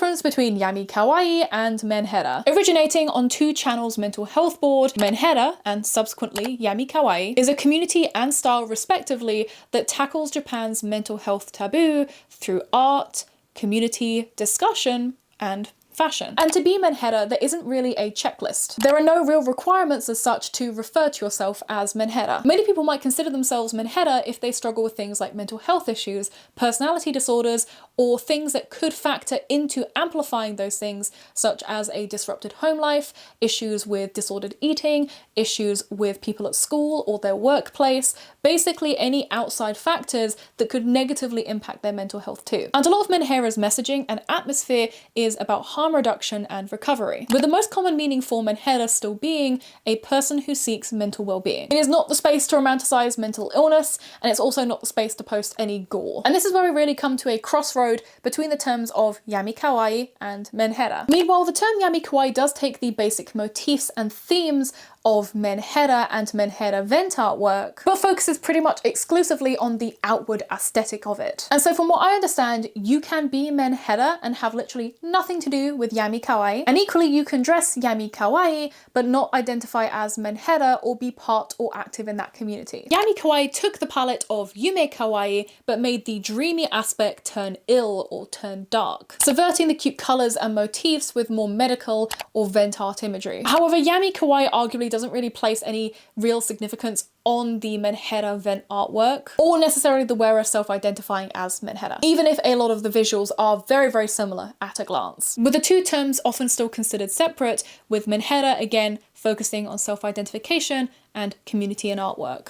difference between Yamikawaii and Menhera. Originating on two channels mental health board, Menhera, and subsequently Yamikawaii, is a community and style respectively that tackles Japan's mental health taboo through art, community, discussion, and fashion. And to be Menhera, there isn't really a checklist. There are no real requirements as such to refer to yourself as Menhera. Many people might consider themselves Menhera if they struggle with things like mental health issues, personality disorders, or things that could factor into amplifying those things, such as a disrupted home life, issues with disordered eating, issues with people at school or their workplace, basically any outside factors that could negatively impact their mental health too. And a lot of Menhera's messaging and atmosphere is about harm reduction and recovery, with the most common meaning for Menhera still being a person who seeks mental well-being. It is not the space to romanticize mental illness, and it's also not the space to post any gore. And this is where we really come to a crossroad between the terms of Yamikawaii and Menhera. Meanwhile, the term Yamikawaii does take the basic motifs and themes of Menhera and Menhera vent artwork, but focuses pretty much exclusively on the outward aesthetic of it. And so from what I understand, you can be Menhera and have literally nothing to do with Yamikawaii, and equally you can dress Yamikawaii but not identify as Menhera or be part or active in that community. Yamikawaii took the palette of Yumekawaii but made the dreamy aspect turn ill or turn dark, subverting the cute colours and motifs with more medical or vent art imagery. However, Yamikawaii arguably doesn't really place any real significance on the Menhera vent artwork, or necessarily the wearer self-identifying as Menhera, even if a lot of the visuals are very, very similar at a glance. With the two terms often still considered separate, with Menhera again focusing on self-identification and community and artwork.